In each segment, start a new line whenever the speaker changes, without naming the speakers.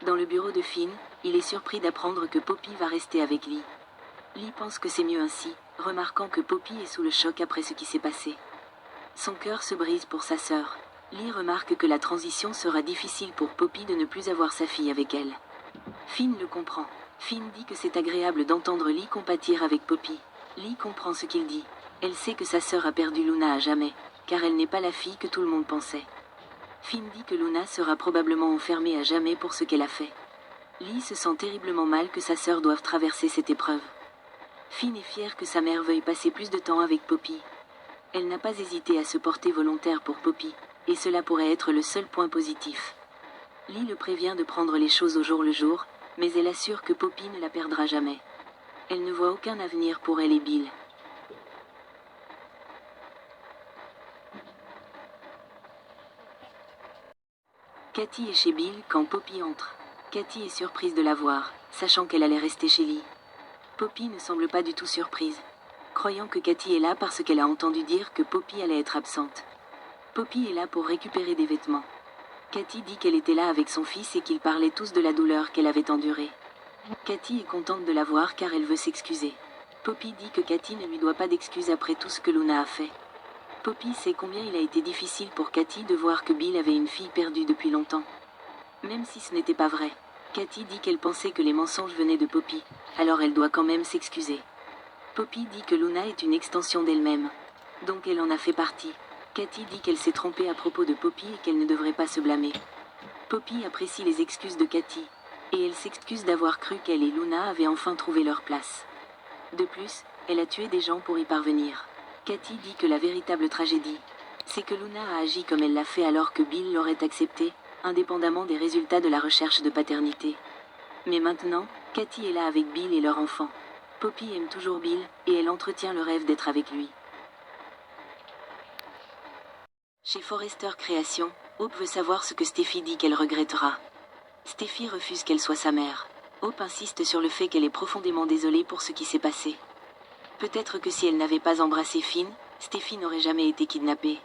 Dans le bureau de Finn, il est surpris d'apprendre que Poppy va rester avec Lee. Lee pense que c'est mieux ainsi, remarquant que Poppy est sous le choc après ce qui s'est passé. Son cœur se brise pour sa sœur. Lee remarque que la transition sera difficile pour Poppy de ne plus avoir sa fille avec elle. Finn le comprend. Finn dit que c'est agréable d'entendre Lee compatir avec Poppy. Lee comprend ce qu'il dit. Elle sait que sa sœur a perdu Luna à jamais, car elle n'est pas la fille que tout le monde pensait. Finn dit que Luna sera probablement enfermée à jamais pour ce qu'elle a fait. Lee se sent terriblement mal que sa sœur doive traverser cette épreuve. Finn est fier que sa mère veuille passer plus de temps avec Poppy. Elle n'a pas hésité à se porter volontaire pour Poppy, et cela pourrait être le seul point positif. Lee le prévient de prendre les choses au jour le jour, mais elle assure que Poppy ne la perdra jamais. Elle ne voit aucun avenir pour elle et Bill. Katie est chez Bill quand Poppy entre. Katie est surprise de la voir, sachant qu'elle allait rester chez Lee. Poppy ne semble pas du tout surprise, croyant que Katie est là parce qu'elle a entendu dire que Poppy allait être absente. Poppy est là pour récupérer des vêtements. Katie dit qu'elle était là avec son fils et qu'ils parlaient tous de la douleur qu'elle avait endurée. Katie est contente de la voir car elle veut s'excuser. Poppy dit que Katie ne lui doit pas d'excuses après tout ce que Luna a fait. Poppy sait combien il a été difficile pour Katie de voir que Bill avait une fille perdue depuis longtemps. Même si ce n'était pas vrai, Katie dit qu'elle pensait que les mensonges venaient de Poppy, alors elle doit quand même s'excuser. Poppy dit que Luna est une extension d'elle-même, donc elle en a fait partie. Katie dit qu'elle s'est trompée à propos de Poppy et qu'elle ne devrait pas se blâmer. Poppy apprécie les excuses de Katie, et elle s'excuse d'avoir cru qu'elle et Luna avaient enfin trouvé leur place. De plus, elle a tué des gens pour y parvenir. Katie dit que la véritable tragédie, c'est que Luna a agi comme elle l'a fait alors que Bill l'aurait accepté, indépendamment des résultats de la recherche de paternité. Mais maintenant, Katie est là avec Bill et leur enfant. Poppy aime toujours Bill, et elle entretient le rêve d'être avec lui. Chez Forrester Création, Hope veut savoir ce que Steffi dit qu'elle regrettera. Steffi refuse qu'elle soit sa mère. Hope insiste sur le fait qu'elle est profondément désolée pour ce qui s'est passé. Peut-être que si elle n'avait pas embrassé Finn, Steffi n'aurait jamais été kidnappée.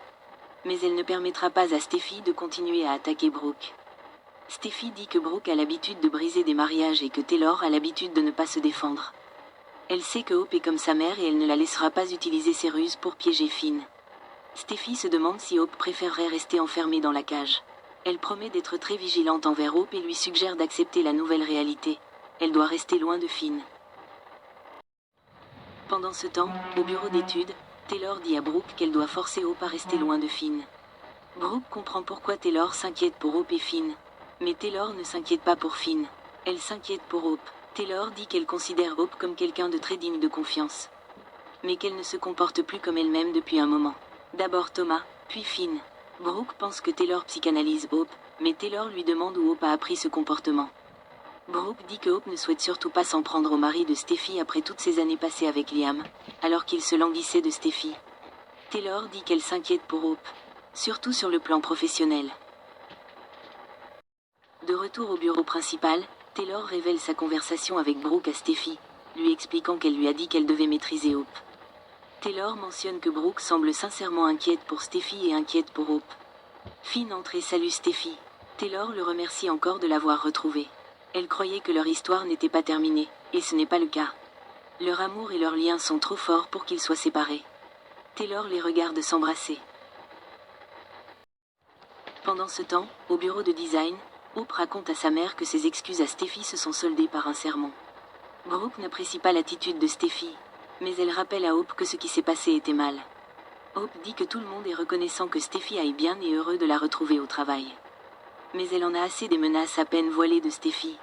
Mais elle ne permettra pas à Steffi de continuer à attaquer Brooke. Steffi dit que Brooke a l'habitude de briser des mariages et que Taylor a l'habitude de ne pas se défendre. Elle sait que Hope est comme sa mère et elle ne la laissera pas utiliser ses ruses pour piéger Finn. Steffi se demande si Hope préférerait rester enfermée dans la cage. Elle promet d'être très vigilante envers Hope et lui suggère d'accepter la nouvelle réalité. Elle doit rester loin de Finn. Pendant ce temps, au bureau d'études, Taylor dit à Brooke qu'elle doit forcer Hope à rester loin de Finn. Brooke comprend pourquoi Taylor s'inquiète pour Hope et Finn. Mais Taylor ne s'inquiète pas pour Finn. Elle s'inquiète pour Hope. Taylor dit qu'elle considère Hope comme quelqu'un de très digne de confiance. Mais qu'elle ne se comporte plus comme elle-même depuis un moment. D'abord Thomas, puis Finn. Brooke pense que Taylor psychanalyse Hope, mais Taylor lui demande où Hope a appris ce comportement. Brooke dit que Hope ne souhaite surtout pas s'en prendre au mari de Steffi après toutes ces années passées avec Liam, alors qu'il se languissait de Steffi. Taylor dit qu'elle s'inquiète pour Hope, surtout sur le plan professionnel. De retour au bureau principal, Taylor révèle sa conversation avec Brooke à Steffi, lui expliquant qu'elle lui a dit qu'elle devait maîtriser Hope. Taylor mentionne que Brooke semble sincèrement inquiète pour Steffi et inquiète pour Hope. Finn entre et salue Steffi. Taylor le remercie encore de l'avoir retrouvée. Elle croyait que leur histoire n'était pas terminée, et ce n'est pas le cas. Leur amour et leur lien sont trop forts pour qu'ils soient séparés. Taylor les regarde s'embrasser. Pendant ce temps, au bureau de design, Hope raconte à sa mère que ses excuses à Steffi se sont soldées par un sermon. Brooke n'apprécie pas l'attitude de Steffi, mais elle rappelle à Hope que ce qui s'est passé était mal. Hope dit que tout le monde est reconnaissant que Steffi aille bien et heureux de la retrouver au travail. Mais elle en a assez des menaces à peine voilées de Steffi.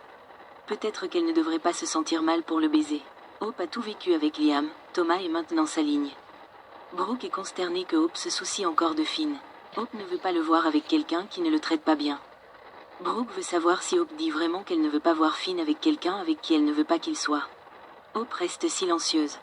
Peut-être qu'elle ne devrait pas se sentir mal pour le baiser. Hope a tout vécu avec Liam, Thomas et maintenant s'aligne. Brooke est consternée que Hope se soucie encore de Finn. Hope ne veut pas le voir avec quelqu'un qui ne le traite pas bien. Brooke veut savoir si Hope dit vraiment qu'elle ne veut pas voir Finn avec quelqu'un avec qui elle ne veut pas qu'il soit. Hope reste silencieuse.